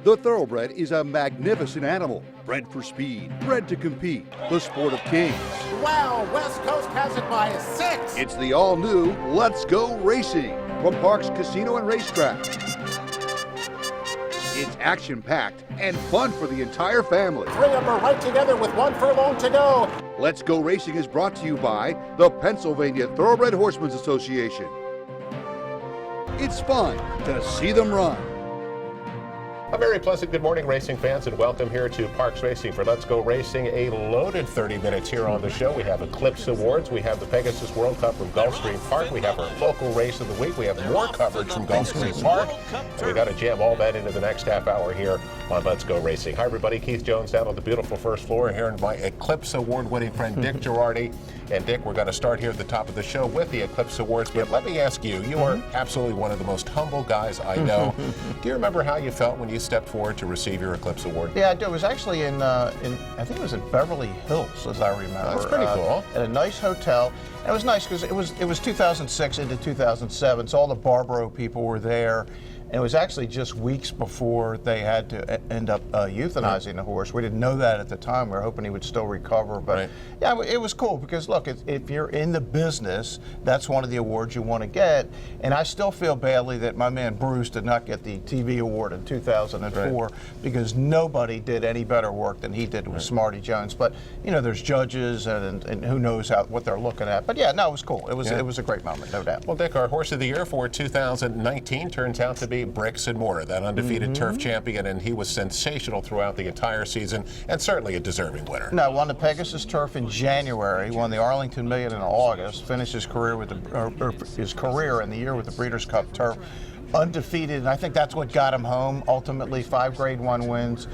The Thoroughbred is a magnificent animal, bred for speed, bred to compete, the sport of kings. Wow, West Coast has it by 6. It's the all-new Let's Go Racing from Parks Casino and Racetrack. It's action-packed and fun for the entire family. 3 of them are right together with 1 furlong to go. Let's Go Racing is brought to you by the Pennsylvania Thoroughbred Horsemen's Association. It's fun to see them run. A very pleasant good morning, racing fans, and welcome here to Parks Racing for Let's Go Racing. A loaded 30 minutes here on the show. We have Eclipse Awards. We have the Pegasus World Cup from Gulfstream Park. We have our local race of the week. We have more coverage from Gulfstream Park. And we got to jam all that into the next half hour here on Let's Go Racing. Hi, everybody. Keith Jones down on the beautiful first floor here, and my Eclipse Award-winning friend Dick Girardi. And Dick, we're going to start here at the top of the show with the Eclipse Awards. But let me ask you, you are absolutely one of the most humble guys I know. Do you remember how you felt when you stepped forward to receive your Eclipse Award? Yeah, I do. It was actually in I think it was in Beverly Hills, as I remember. That's pretty cool. At a nice hotel. And it was nice because it was 2006 into 2007, so all the Barbaro people were there. And it was actually just weeks before they had to end up euthanizing the horse. We didn't know that at the time. We were hoping he would still recover. But yeah, it was cool because, look, if you're in the business, that's one of the awards you want to get. And I still feel badly that my man Bruce did not get the TV award in 2004 because nobody did any better work than he did with Smarty Jones. But, you know, there's judges and who knows what they're looking at. But yeah, no, it was cool. It was a great moment, no doubt. Well, Dick, our Horse of the Year for 2019 turns out to be Bricks and Mortar, that undefeated turf champion, and he was sensational throughout the entire season and certainly a deserving winner. No, won the Pegasus Turf in January, won the Arlington Million in August, finished his career with his career in the year with the Breeders' Cup Turf, undefeated, and I think that's what got him home. Ultimately, 5 Grade 1 wins.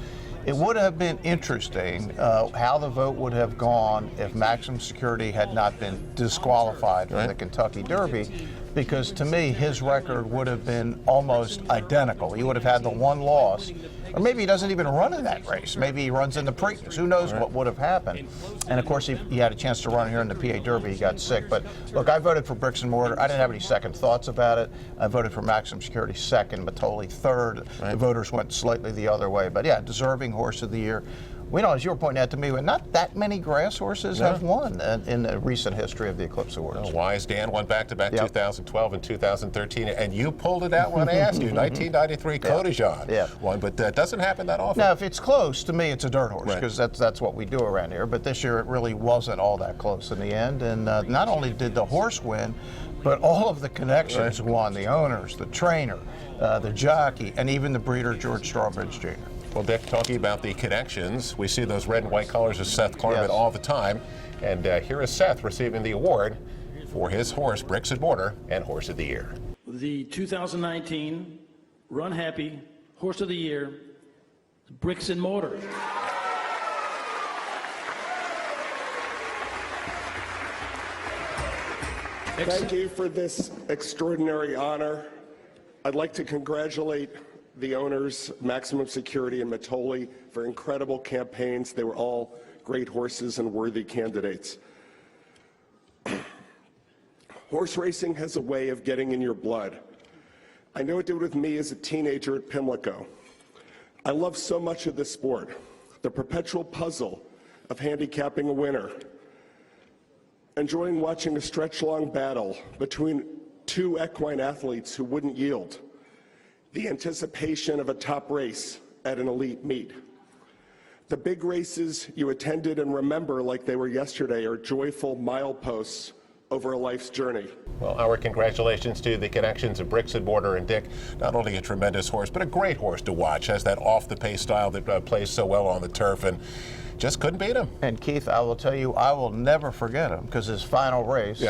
It would have been interesting how the vote would have gone if Maximum Security had not been disqualified from the Kentucky Derby, because to me his record would have been almost identical. He would have had the one loss, or maybe he doesn't even run in that race. Maybe he runs in the Preakness. Who knows what would have happened? And of course he had a chance to run here in the PA Derby. He got sick. But look, I voted for Bricks and Mortar. I didn't have any second thoughts about it. I voted for Maximum Security second, but totally third. The voters went slightly the other way. But yeah, deserving Horse of the Year. We know, as you were pointing out to me, not that many grass horses have won in the recent history of the Eclipse Awards. Oh, Wise Dan won back-to-back 2012 and 2013, and you pulled it out when I asked you. 1993, Codajon won, but that doesn't happen that often. Now, if it's close, to me, it's a dirt horse, because that's what we do around here. But this year, it really wasn't all that close in the end. And not only did the horse win, but all of the connections won. The owners, the trainer, the jockey, and even the breeder, George Strawbridge Jr. Well, Dick, talking about the connections, we see those red and white colors of Seth Klarman all the time. And here is Seth receiving the award for his horse, Bricks and Mortar, and Horse of the Year. The 2019 Run Happy Horse of the Year, Bricks and Mortar. Thank you for this extraordinary honor. I'd like to congratulate the owners, Maximum Security and Matoli, for incredible campaigns. They were all great horses and worthy candidates. Horse racing has a way of getting in your blood. I know it did with me as a teenager at Pimlico. I love so much of this sport, the perpetual puzzle of handicapping a winner, enjoying watching a stretch-long battle between 2 equine athletes who wouldn't yield, the anticipation of a top race at an elite meet. The big races you attended and remember like they were yesterday are joyful mileposts over a life's journey. Well, our congratulations to the connections of Bricks and Mortar and Dick. Not only a tremendous horse, but a great horse to watch. Has that off-the-pace style that plays so well on the turf, and just couldn't beat him. And Keith, I will tell you, I will never forget him, because his final race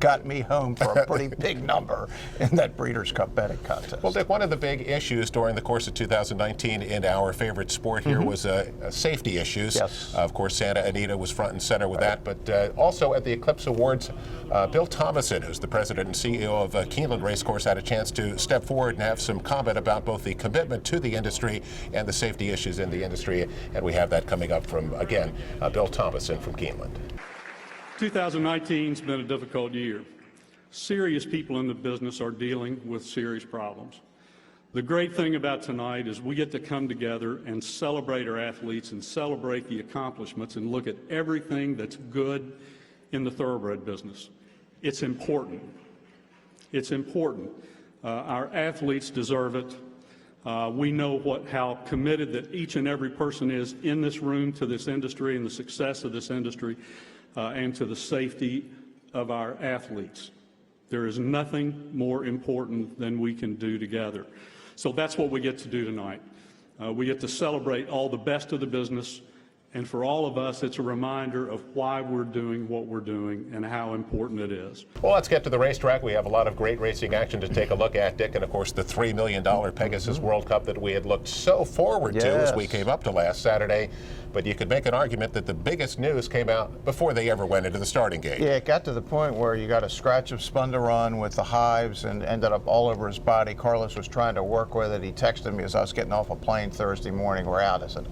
got me home for a pretty big number in that Breeders' Cup betting contest. Well, Dick, one of the big issues during the course of 2019 in our favorite sport here was safety issues. Yes. Of course, Santa Anita was front and center with that, but also at the Eclipse Awards, Bill Thomason, who's the president and CEO of Keeneland Racecourse, had a chance to step forward and have some comment about both the commitment to the industry and the safety issues in the industry, and we have that coming up from, again, Bill Thomason from Keeneland. 2019's been a difficult year. Serious people in the business are dealing with serious problems. The great thing about tonight is we get to come together and celebrate our athletes and celebrate the accomplishments and look at everything that's good in the thoroughbred business. It's important. It's important. Our athletes deserve it. We know how committed that each and every person is in this room to this industry and the success of this industry and to the safety of our athletes. There is nothing more important than we can do together. So that's what we get to do tonight. We get to celebrate all the best of the business, and for all of us, it's a reminder of why we're doing what we're doing and how important it is. Well, let's get to the racetrack. We have a lot of great racing action to take a look at, Dick, and of course the $3 million Pegasus World Cup that we had looked so forward to as we came up to last Saturday. But you could make an argument that the biggest news came out before they ever went into the starting gate. Yeah, it got to the point where you got a scratch of Spun to Run with the hives and ended up all over his body. Carlos was trying to work with it. He texted me as I was getting off a plane Thursday morning. We're out. I said,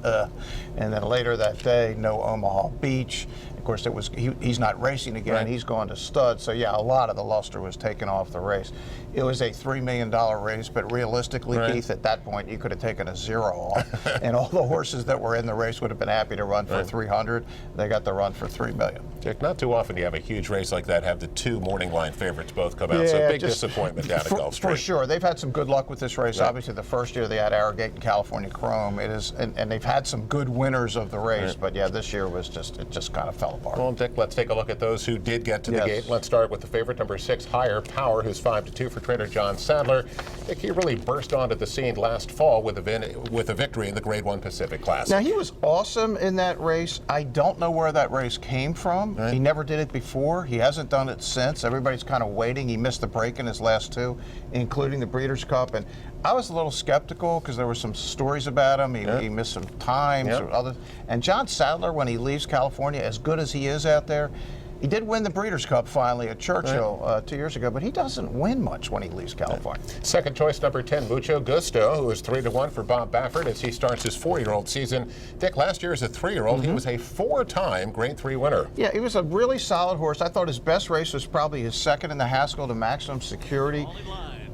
And then later that day, no Omaha Beach. Of course, it was he's not racing again. Right. He's going to stud. So, yeah, a lot of the luster was taken off the race. It was a $3 million race, but realistically, Keith, at that point, you could have taken a zero off. And all the horses that were in the race would have been happy to run for 300. They got the run for $3 million. Dick, not too often you have a huge race like that have the two morning line favorites both come out. So big disappointment down at Gulfstream. For sure. They've had some good luck with this race. Obviously, the first year they had Arrogate and California Chrome. It is, and they've had some good winners of the race. But yeah, this year was it just kind of fell apart. Well, Dick, let's take a look at those who did get to the gate. Let's start with the favorite, number 6, Higher Power, who's 5-2 for trainer John Sadler. Dick, he really burst onto the scene last fall with a victory in the Grade 1 Pacific Classic. Now, he was awesome in that race. I don't know where that race came from. He never did it before. He hasn't done it since. Everybody's kind of waiting. He missed the break in his last 2, including the Breeders' Cup. And I was a little skeptical because there were some stories about him. He missed some times or others. And John Sadler, when he leaves California, as good as he is out there, he did win the Breeders' Cup finally at Churchill 2 years ago, but he doesn't win much when he leaves California. Second choice, number 10, Mucho Gusto, who is 3-1 for Bob Baffert as he starts his 4-year-old season. Dick, last year as a 3-year-old, he was a 4-time Grade 3 winner. Yeah, he was a really solid horse. I thought his best race was probably his second in the Haskell to Maximum Security.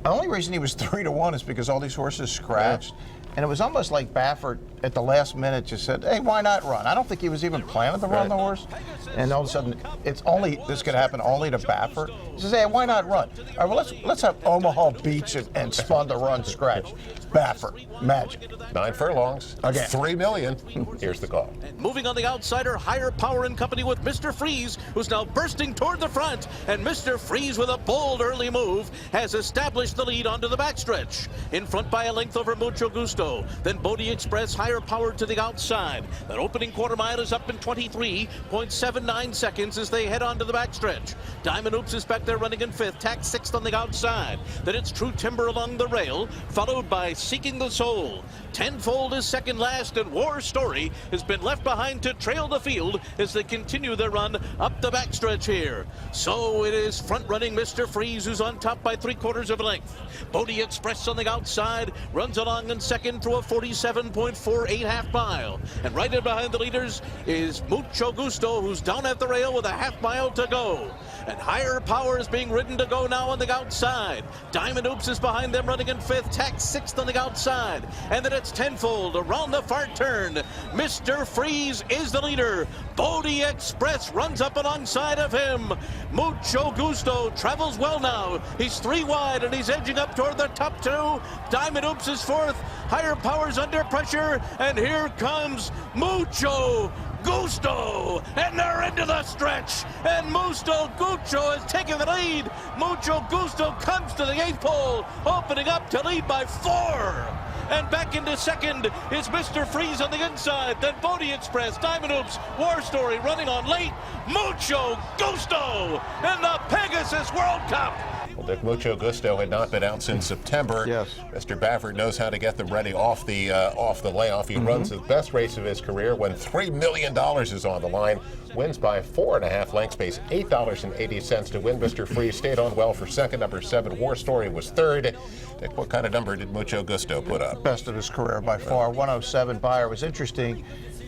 The only reason he was 3-1 is because all these horses scratched. And it was almost like Baffert at the last minute just said, hey, why not run? I don't think he was even planning to run the horse. And all of a sudden, this could happen only to Baffert. He says, hey, why not run? All right, well, let's have Omaha Beach and Spun to Run scratch. Baffert, magic. 9 furlongs, again. $3 million. Here's the call. Moving on the outsider, Higher Power in company with Mr. Freeze, who's now bursting toward the front. And Mr. Freeze, with a bold early move, has established the lead onto the backstretch. In front by a length over Mucho Gusto. Then Bodie Express, Higher Power to the outside. That opening quarter mile is up in 23.79 seconds as they head on to the backstretch. Diamond Oops is back there running in 5th, Tack 6th on the outside. Then it's True Timber along the rail, followed by Seeking the Soul. Tenfold is second last, and War Story has been left behind to trail the field as they continue their run up the backstretch here. So it is front-running Mr. Freeze, who's on top by 3/4 of a length. Bodie Express on the outside runs along in second through a 47.48 half mile. And right in behind the leaders is Mucho Gusto, who's down at the rail with a half mile to go. And Higher Power is being ridden to go now on the outside. Diamond Oops is behind them running in 5th, Tack 6th on the outside. And then it's Tenfold around the far turn. Mr. Freeze is the leader. Bodie Express runs up alongside of him. Mucho Gusto travels well now. He's 3 wide and he's edging up toward the top 2. Diamond Oops is 4th. Higher Power's under pressure, and here comes Mucho Gusto, and they're into the stretch, and Mucho Gusto is taking the lead. Mucho Gusto comes to the 8th pole, opening up to lead by 4. And back into second is Mr. Freeze on the inside. Then Bodie Express, Diamond Oops, War Story running on late. Mucho Gusto in the Pegasus World Cup. Well, Dick, Mucho Gusto had not been out since September. Yes. Mr. Baffert knows how to get them ready off the layoff. He runs his best race of his career when $3 million is on the line. Wins by 4.5 lengths, pays $8.80 to win. Mr. Freeze stayed on well for second. Number 7, War Story, was third. Dick, what kind of number did Mucho Gusto put up? Best of his career by far. 107 Buyer was interesting.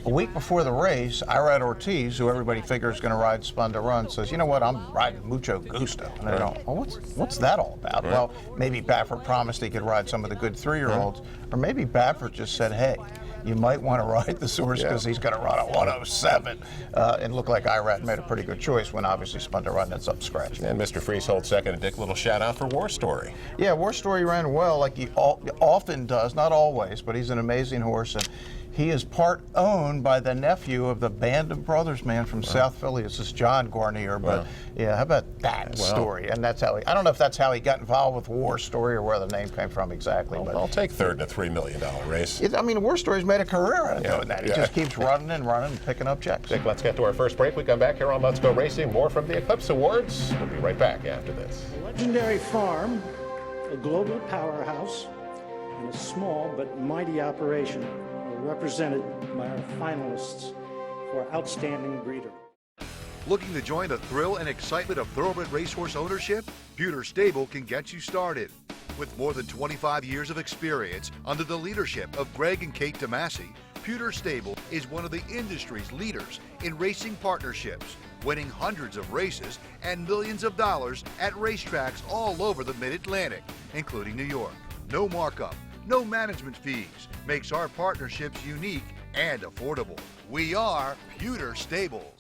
A week before the race, Irad Ortiz, who everybody figures is going to ride Spun to Run, says, you know what, I'm riding Mucho Gusto. And I go, well, what's that all about? Right. Well, maybe Baffert promised he could ride some of the good 3-year-olds, or maybe Baffert just said, hey, you might want to ride this horse because he's going to run a 107 and look like Irad made a pretty good choice when obviously Spun to Run ends up scratching. And Mr. Freeze holds second. And Dick, little shout out for War Story. Yeah, War Story ran well like he often does, not always, but he's an amazing horse. And he is part owned by the nephew of the Band of Brothers man from South Philly. This is John Garnier, but yeah, how about that story? And that's how I don't know if that's how he got involved with War Story or where the name came from exactly. Well, but I'll take third in a $3 million race. I mean, War Story's made a career out of doing that. He just keeps running and running and picking up checks. Dick, let's get to our first break. We come back here on Let's Go Racing. More from the Eclipse Awards. We'll be right back after this. A legendary farm, a global powerhouse, and a small but mighty operation are represented by our finalists for Outstanding Breeder. Looking to join the thrill and excitement of thoroughbred racehorse ownership? Pewter Stable can get you started. With more than 25 years of experience under the leadership of Greg and Kate DeMasi, Pewter Stable is one of the industry's leaders in racing partnerships, winning hundreds of races and millions of dollars at racetracks all over the Mid-Atlantic, including New York. No markup, no management fees makes our partnerships unique and affordable. We are Pewter Stable.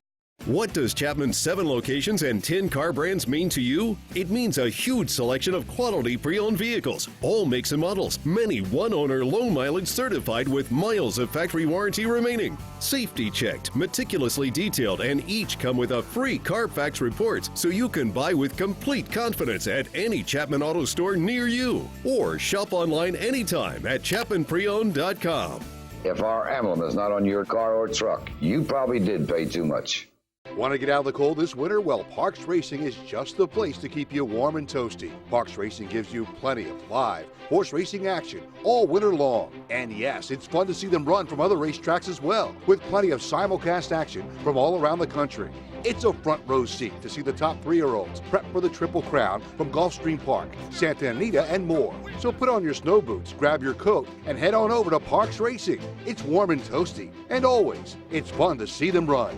What does Chapman's 7 locations and 10 car brands mean to you? It means a huge selection of quality pre-owned vehicles, all makes and models, many one-owner, low-mileage certified with miles of factory warranty remaining. Safety checked, meticulously detailed, and each come with a free Carfax report so you can buy with complete confidence at any Chapman Auto store near you. Or shop online anytime at ChapmanPreowned.com. If our emblem is not on your car or truck, you probably did pay too much. Want to get out of the cold this winter? Well, Parks Racing is just the place to keep you warm and toasty. Parks Racing gives you plenty of live horse racing action all winter long. And yes, it's fun to see them run from other racetracks as well, with plenty of simulcast action from all around the country. It's a front row seat to see the top 3-year-olds prep for the Triple Crown from Gulfstream Park, Santa Anita, and more. So put on your snow boots, grab your coat, and head on over to Parks Racing. It's warm and toasty, and always, it's fun to see them run.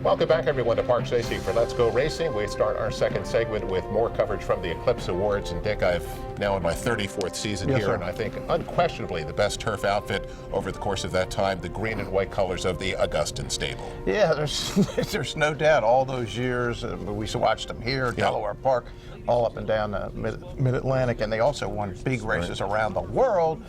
Welcome back, everyone, to Parks Racing for Let's Go Racing. We start our second segment with more coverage from the Eclipse Awards. And Dick, I've now in my 34th season here, and I think unquestionably the best turf outfit over the course of that time, the green and white colors of the Augustin stable. Yeah, there's no doubt. All those years, we watched them here, Delaware Park, all up and down the Mid-Atlantic, and they also won big races around the world.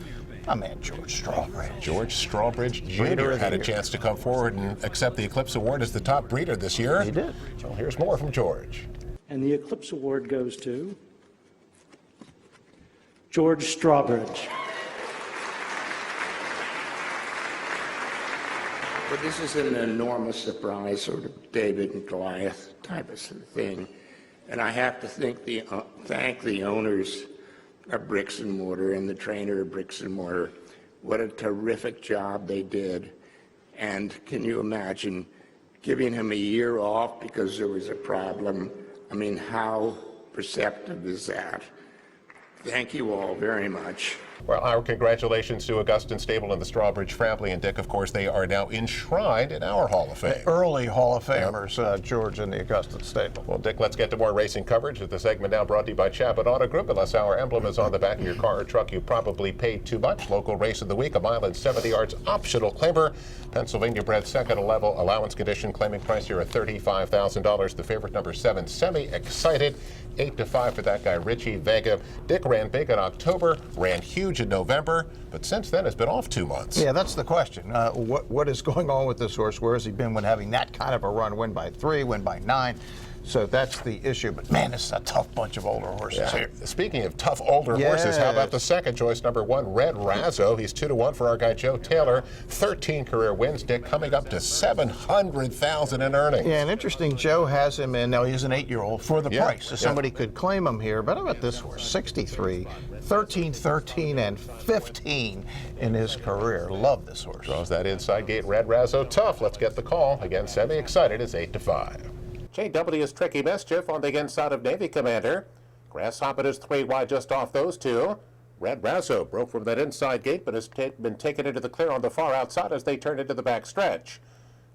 My man, George Strawbridge. George Strawbridge Jr. had a chance to come forward and accept the Eclipse Award as the top breeder this year. He did. Well, here's more from George. And the Eclipse Award goes to George Strawbridge. But this is an enormous surprise, sort of David and Goliath type of thing. And I have to thank the owners of Bricks and Mortar and the trainer of Bricks and Mortar. What a terrific job they did. And can you imagine giving him a year off because there was a problem? I mean, how perceptive is that? Thank you all very much. Well, our congratulations to Augustin Stable and the Strawbridge family. And Dick, of course, they are now enshrined in our Hall of Fame. Early Hall of Famers, George and the Augustin Stable. Well, Dick, let's get to more racing coverage. The segment now brought to you by Chapman Auto Group. Unless our emblem is on the back of your car or truck, you probably paid too much. Local race of the week, a mile and 70 yards optional claimer. Pennsylvania bred second level allowance condition, claiming price here at $35,000. The favorite, number 7, Semi Excited. 8-5 for that guy, Richie Vega. Dick ran big in October, ran huge in November, but since then has been off 2 months. Yeah, that's the question. What is going on with this horse? Where has he been when having that kind of a run? Win by 3, win by 9. So that's the issue. But man, this is a tough bunch of older horses here. Speaking of tough older horses, how about the second choice, number 1, Red Razzo? He's 2-1 for our guy Joe Taylor. 13 career wins, Dick, coming up to $700,000 in earnings. Yeah, and interesting, Joe has him in. Now he's an 8-year-old for the price, so somebody could claim him here. But how about this horse? 63, 13, 13, and 15 in his career. Love this horse. Draws that inside gate. Red Razzo tough. Let's get the call. Again, Semi Excited is 8-5. JW is Tricky Mischief on the inside of Navy Commander. Grasshopper is 3 wide just off those two. Red Razzo broke from that inside gate, but has been taken into the clear on the far outside as they turn into the back stretch.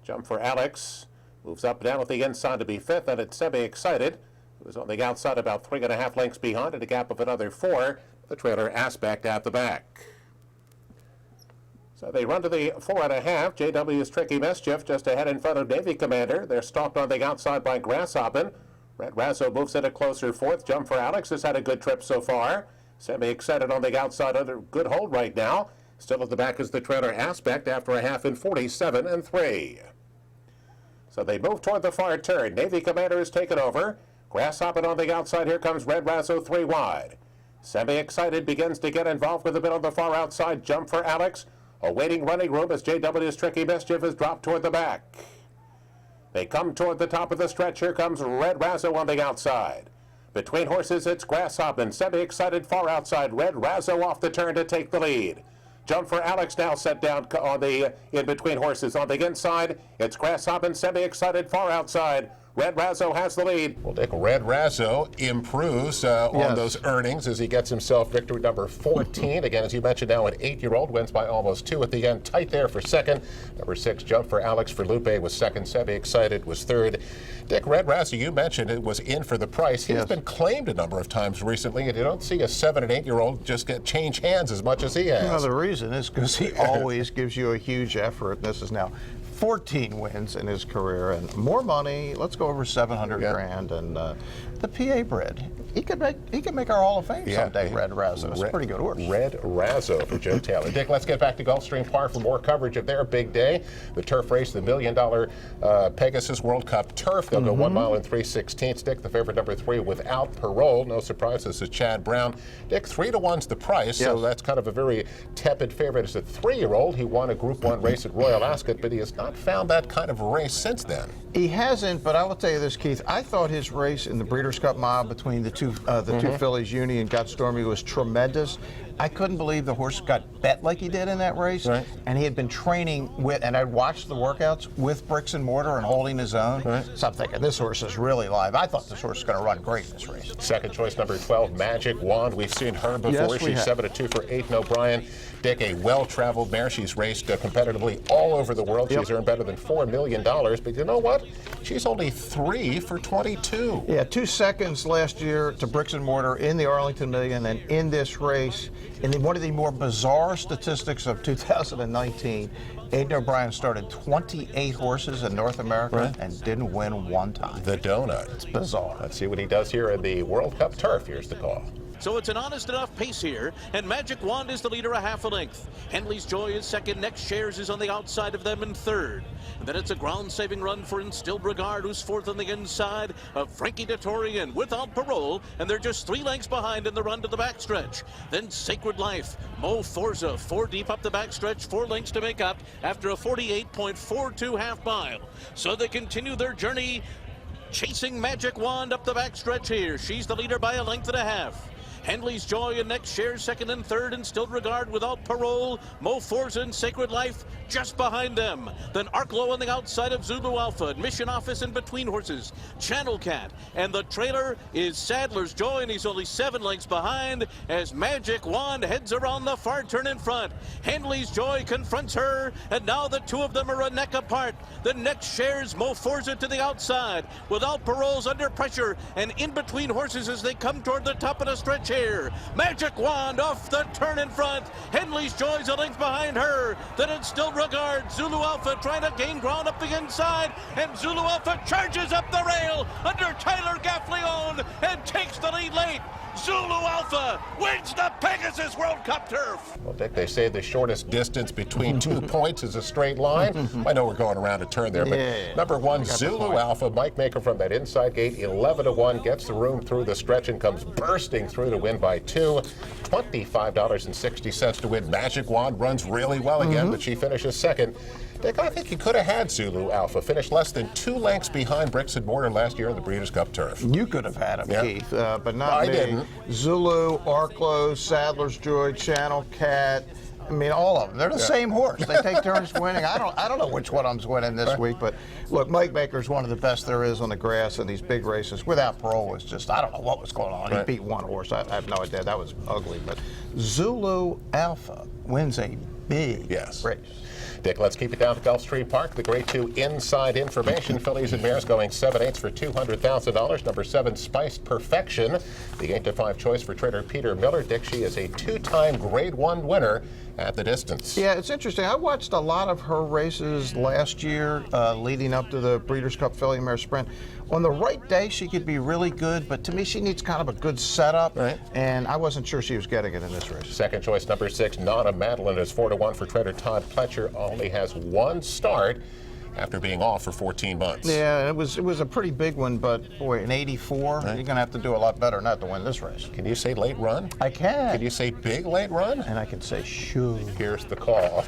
Jump for Alex. Moves up and down with the inside to be fifth, and it's semi-excited. It was on the outside about 3.5 lengths behind at a gap of another 4. The trailer Aspect at the back. So they run to the 4.5. JW's Tricky Mischief just ahead in front of Navy Commander. They're stalked on the outside by Grasshoppin'. Red Razzo moves in a closer fourth. Jump for Alex has had a good trip so far. Semi-excited on the outside under good hold right now. Still at the back is the trailer Aspect after a half in 47 3. So they move toward the far turn. Navy Commander is taken over. Grasshopping on the outside. Here comes Red Razzo 3 wide. Semi-excited begins to get involved with a bit on the far outside. Jump for Alex. Awaiting running room as JW's Tricky Mischief is dropped toward the back. They come toward the top of the stretch. Here comes Red Razzo on the outside. Between horses, it's Grasshoppin'. Semi-excited far outside. Red Razzo off the turn to take the lead. Jump for Alex now set down on the in-between horses. On the inside, it's Grasshoppin'. Semi-excited far outside. Red Razzo has the lead. Well, Dick, Red Razzo improves on those earnings as he gets himself victory number 14. Again, as you mentioned now, an 8-year-old wins by almost 2 at the end. Tight there for second. Number 6, Jump for Alex for Lupe was second. Semi-excited was third. Dick, Red Razzo, you mentioned it was in for the price. He's been claimed a number of times recently, and you don't see a 7- and 8-year-old just change hands as much as he has. Well, the reason is because he always gives you a huge effort. This is now 14 wins in his career and more money. Let's go over 700 grand. And the PA bred, he could make our Hall of Fame someday. Red Razzo, it's a pretty good horse. Red Razzo for Joe Taylor. Dick, let's get back to Gulfstream Park for more coverage of their big day. The turf race, the $1 million Pegasus World Cup turf. They'll go 1 mile and 3/16. Dick, the favorite number 3 without parole. No surprise, this is Chad Brown. Dick, 3 to 1's the price, so that's kind of a very tepid favorite. As a 3-year-old, he won a Group 1 race at Royal Ascot, but he has not found that kind of race since then. He hasn't, but I will tell you this, Keith. I thought his race in the Breeders' Cup Mile between the two fillies, Uni and Got Stormy, was tremendous. I couldn't believe the horse got bet like he did in that race. And he had been training with, and I watched the workouts with bricks and mortar and holding his own. So I'm thinking, this horse is really live. I thought this horse was going to run great in this race. Second choice, number 12, Magic Wand. We've seen her before. She's 7-2 for Aidan O'Brien. Dick, a well-traveled mare. She's raced competitively all over the world. She's earned better than $4 million. But you know what? She's only 3 for 22. Yeah, 2 seconds last year to bricks and mortar in the Arlington Million and in this race. And one of the more bizarre statistics of 2019, Aidan O'Brien started 28 horses in North America and didn't win one time. The donut. It's bizarre. Let's see what he does here in the World Cup turf. Here's the call. So it's an honest enough pace here, and Magic Wand is the leader a half a length. Henley's Joy is second, Next Shares is on the outside of them in third. And then it's a ground-saving run for Instilled Regard, who's fourth on the inside of Frankie Dettori and Without Parole, and they're just 3 lengths behind in the run to the backstretch. Then Sacred Life, Mo Forza, 4 deep up the backstretch, 4 lengths to make up after a 48.42 half mile. So they continue their journey, chasing Magic Wand up the backstretch here. She's the leader by a length and a half. Henley's Joy and Next Shares second and third, Instilled Regard, Without Parole, Mo Forza and Sacred Life just behind them. Then Arklow on the outside of Zulu Alpha, Admission Office in between horses, Channel Cat, and the trailer is Sadler's Joy, and he's only 7 lengths behind as Magic Wand heads around the far turn in front. Henley's Joy confronts her, and now the 2 of them are a neck apart. The Next Shares, Mo Forza to the outside, Without Parole's under pressure, and in between horses as they come toward the top of the stretch here. Magic Wand off the turn in front. Henley's Joy's a length behind her. Then Instilled Regard, Zulu Alpha trying to gain ground up the inside, and Zulu Alpha charges up the rail under Tyler Gaffleone and takes the lead late. Zulu Alpha wins the Pegasus World Cup turf. Well, Dick, they say the shortest distance between 2 points is a straight line. I know we're going around a turn there, but number 1, Zulu Alpha, Mike Maker from that inside gate, 11 to 1, gets the room through the stretch and comes bursting through to win by 2. $25.60 to win. Magic Wand runs really well again, but she finishes second. Dick, I think you could have had Zulu Alpha finish less than 2 lengths behind bricks and mortar last year in the Breeders' Cup turf. You could have had him, Keith, but not me. I didn't. Zulu, Arklow, Sadler's Joy, Channel Cat, I mean, all of them. They're the same horse. They take turns winning. I don't know which one I'm winning this week, but look, Mike Baker's one of the best there is on the grass in these big races. Without Parole was just, I don't know what was going on. He beat one horse. I have no idea. That was ugly. But Zulu Alpha wins a big race. Dick, let's keep it down to Gulfstream Park. The Grade 2 Inside Information. Fillies and Mares going 7/8 for $200,000. Number 7, Spiced Perfection. The 8-5 choice for trainer Peter Miller. Dick, she is a 2-time Grade 1 winner at the distance. Yeah, it's interesting. I watched a lot of her races last year leading up to the Breeders' Cup Filly and Mare Sprint. On the right day, she could be really good, but to me, she needs kind of a good setup, and I wasn't sure she was getting it in this race. Second choice, number 6, Nana Madeline is 4-1 for trainer Todd Pletcher. Only has one start after being off for 14 months. Yeah, it was a pretty big one, but boy, in 84, you're going to have to do a lot better not to win this race. Can you say late run? I can. Can you say big late run? And I can say sure. Here's the call.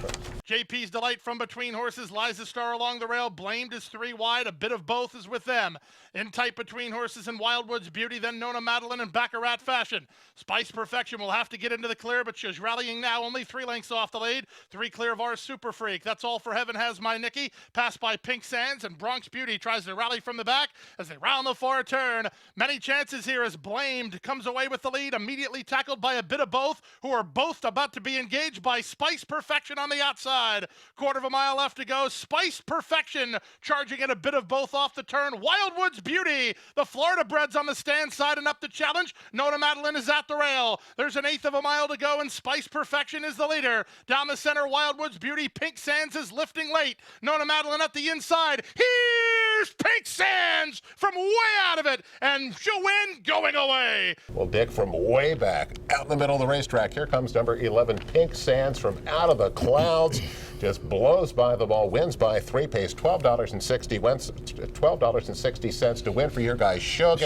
JP's Delight from between horses. Liza Star along the rail. Blamed is 3 wide. A bit of both is with them. In tight between horses and Wildwood's Beauty, then Nona Madeline and Baccarat Fashion. Spice Perfection will have to get into the clear, but she's rallying now, only 3 lengths off the lead. 3 clear of our Super Freak. That's All for Heaven Has My Nikki. Passed by Pink Sands, and Bronx Beauty tries to rally from the back as they round the far turn. Many chances here as Blamed comes away with the lead, immediately tackled by a bit of both, who are both about to be engaged by Spice Perfection on the outside. Quarter of a mile left to go. Spice Perfection charging in a bit of both off the turn. Wildwood's Beauty, the Florida breds on the stand side and up the challenge. Nona Madeline is at the rail. There's an 1/8 of a mile to go, and Spice Perfection is the leader. Down the center, Wildwood's Beauty. Pink Sands is lifting late. Nona Madeline at the inside. Here's Pink Sands from way out of it, and she'll win going away. Well, Dick, from way back out in the middle of the racetrack, here comes number 11, Pink Sands, from out of the clouds. Just blows by the ball, wins by 3, pays $12.60 to win for your guy Shug.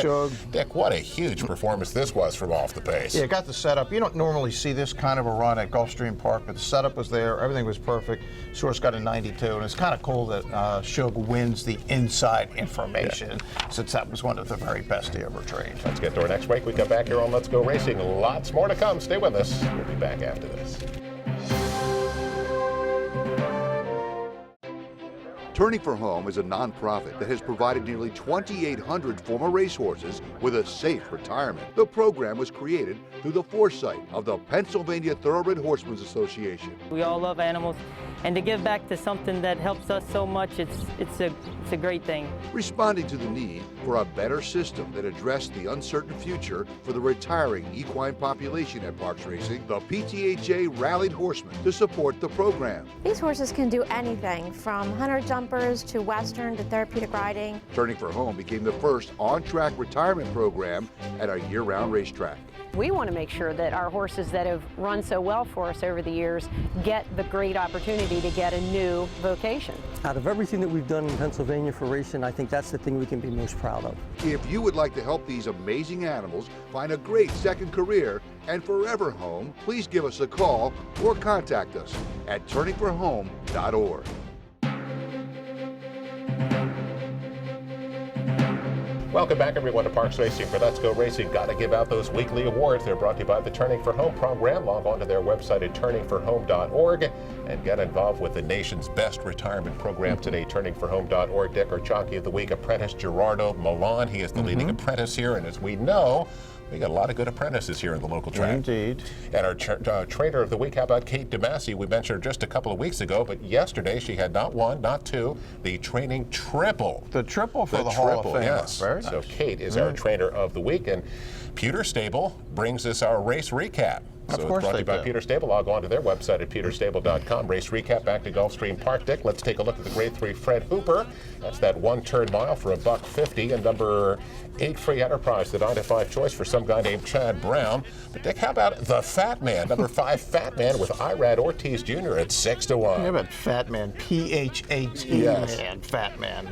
Dick, what a huge performance this was from off the pace. Yeah, got the setup. You don't normally see this kind of a run at Gulfstream Park, but the setup was there. Everything was perfect. Source got a 92, and it's kind of cool that Shug wins the inside information, since that was one of the very best he ever trained. Let's get to our next break. We come back here on Let's Go Racing. Lots more to come. Stay with us. We'll be back after this. Turning for Home is a nonprofit that has provided nearly 2,800 former racehorses with a safe retirement. The program was created through the foresight of the Pennsylvania Thoroughbred Horsemen's Association. We all love animals, and to give back to something that helps us so much, it's a great thing. Responding to the need for a better system that addressed the uncertain future for the retiring equine population at Parks Racing, the PTHA rallied horsemen to support the program. These horses can do anything from hunter jumpers to western to therapeutic riding. Turning for Home became the first on-track retirement program at a year-round racetrack. We want to make sure that our horses that have run so well for us over the years get the great opportunity to get a new vocation. Out of everything that we've done in Pennsylvania for racing, I think that's the thing we can be most proud of. If you would like to help these amazing animals find a great second career and forever home, please give us a call or contact us at turningforhome.org. Welcome back, everyone, to Parks Racing for Let's Go Racing. Got to give out those weekly awards. They're brought to you by the Turning for Home program. Log on to their website at turningforhome.org and get involved with the nation's best retirement program today, turningforhome.org. Dick, our Jockey of the Week, apprentice Gerardo Milan. He is the leading apprentice here, and as we know, we got a lot of good apprentices here in the local track. Indeed. And our trainer of the week, how about Kate DeMasi? We mentioned her just a couple of weeks ago, but yesterday she had not one, not two, the training triple. The triple for the Hall of Fame. Yes. Very so nice. Kate is our trainer of the week, and Pewter Stable brings us our race recap. So Of course it's brought to you by do. Pewter Stable. Log on to their website at pewterstable.com. Race recap back to Gulfstream Park. Dick, let's take a look at the Grade 3 Fred Hooper. That's that one-turn mile for $1.50. And number 8 Free Enterprise, the 9-5 choice for some guy named Chad Brown. But Dick, how about the Fat Man? Number 5 Fat Man with Irad Ortiz Jr. at 6-1. Yeah, but Fat Man, P-H-A-T, man, Fat Man,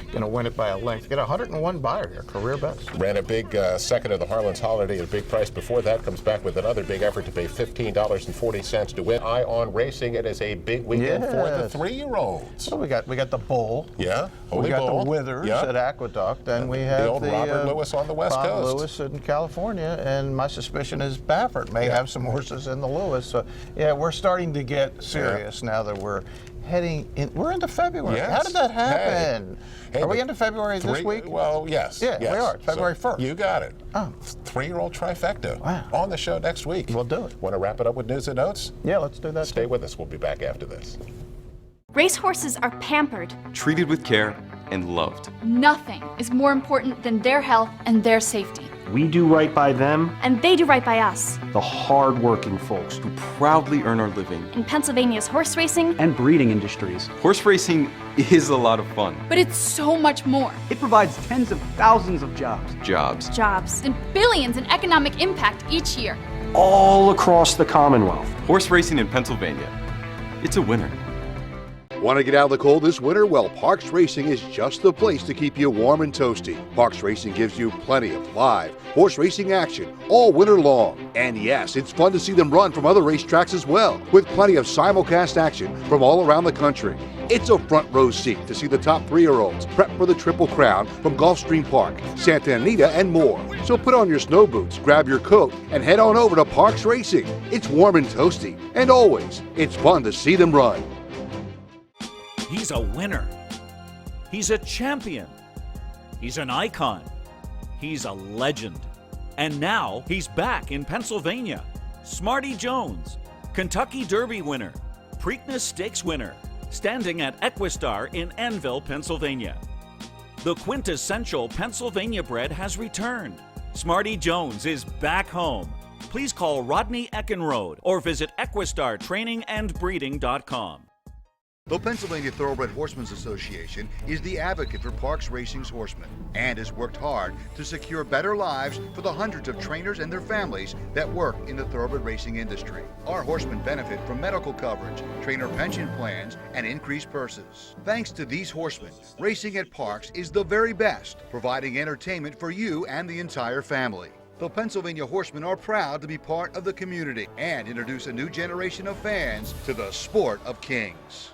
going to win it by a length. Get 101 buyer here, career best. Ran a big second of the Harlan's Holiday at a big price before that. Comes back with another big effort to pay $15.40 to win. Eye on Racing. It is a big weekend for the 3-year-olds. So we got the Bull. Yeah, we got Bull. the Withers Yeah. at Aqueduct. Then we have the old Robert Lewis on the West Bob Coast. Lewis in California, and my suspicion is Baffert may have some horses in the Lewis. So yeah, we're starting to get serious now that we're heading in. We're into February. Yes. How did that happen? Hey, are we into February this week? Well, yes. Yeah, yes. we are. February 1st. You got it. Oh. 3-year-old trifecta. Wow. On the show next week. We'll do it. Want to wrap it up with news and notes? Yeah, let's do that. Stay with us. We'll be back after this. Racehorses are pampered, treated with care, and loved. Nothing is more important than their health and their safety. We do right by them, and they do right by us. the hard-working folks Who proudly earn our living. In Pennsylvania's horse racing, and breeding industries. Horse racing is a lot of fun. but it's so much more. It provides tens of thousands of jobs, Jobs and billions in economic impact each year. all across the Commonwealth. Horse racing in Pennsylvania. It's a winner. Want to get out of the cold this winter? Well, Parks Racing is just the place to keep you warm and toasty. Parks Racing gives you plenty of live horse racing action all winter long. And yes, it's fun to see them run from other racetracks as well, with plenty of simulcast action from all around the country. It's a front row seat to see the top 3-year-olds prep for the Triple Crown from Gulfstream Park, Santa Anita, and more. So put on your snow boots, grab your coat, and head on over to Parks Racing. It's warm and toasty, and always, it's fun to see them run. He's a winner. He's a champion. He's an icon. He's a legend. And now he's back in Pennsylvania. Smarty Jones, Kentucky Derby winner, Preakness Stakes winner, standing at Equistar in Annville, Pennsylvania. The quintessential Pennsylvania bred has returned. Smarty Jones is back home. Please call Rodney Eckenrode or visit EquistarTrainingAndBreeding.com. The Pennsylvania Thoroughbred Horsemen's Association is the advocate for Parks Racing's horsemen and has worked hard to secure better lives for the hundreds of trainers and their families that work in the thoroughbred racing industry. Our horsemen benefit from medical coverage, trainer pension plans, and increased purses. Thanks to these horsemen, racing at Parks is the very best, providing entertainment for you and the entire family. The Pennsylvania Horsemen are proud to be part of the community and introduce a new generation of fans to the sport of kings.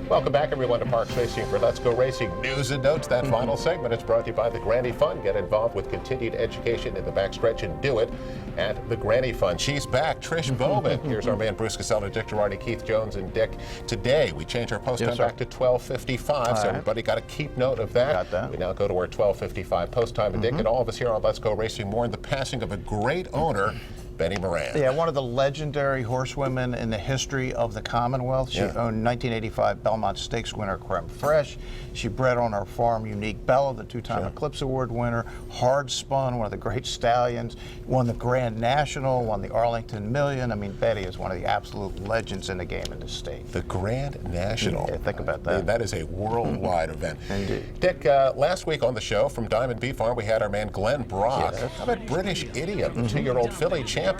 Welcome back, everyone, to Parks Racing for Let's Go Racing News and Notes. That final segment is brought to you by the Granny Fund. Get involved with continued education in the backstretch and do it at the Granny Fund. She's back, Trish Bowman. Here's our man, Bruce Casella, Dick Girardi, Keith Jones, and Dick. Today, we change our post time back to 12:55, so everybody got to keep note of that. Got that. We now go to our 12:55 post time. And Dick and all of us here on Let's Go Racing mourn the passing of a great owner, Benny Moran. Yeah, one of the legendary horsewomen in the history of the Commonwealth. She owned 1985 Belmont Stakes winner Creme Fraiche. She bred on our farm Unique Bella, the two-time Eclipse Award winner. Hard Spun, one of the great stallions. Won the Grand National, won the Arlington Million. I mean, Betty is one of the absolute legends in the game in the state. The Grand National. Yeah, think about that. I mean, that is a worldwide event. Indeed. Dick, last week on the show from Diamond Bee Farm, we had our man Glenn Brock. How about British Idiot, the 2-year-old filly champion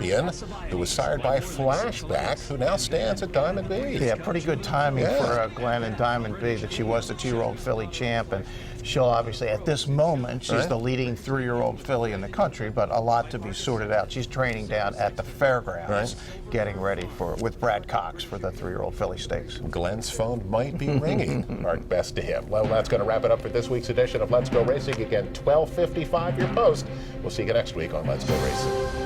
who was sired by Flashback, who now stands at Diamond Bee. Yeah, pretty good timing for Glenn and Diamond Bee that she was the 2-year-old filly champ, and she'll obviously, at this moment, she's the leading 3-year-old filly in the country, but a lot to be sorted out. She's training down at the fairgrounds, getting ready with Brad Cox for the 3-year-old filly stakes. Glenn's phone might be ringing. Our best to him. Well, that's going to wrap it up for this week's edition of Let's Go Racing. Again, 12:55 your post. We'll see you next week on Let's Go Racing.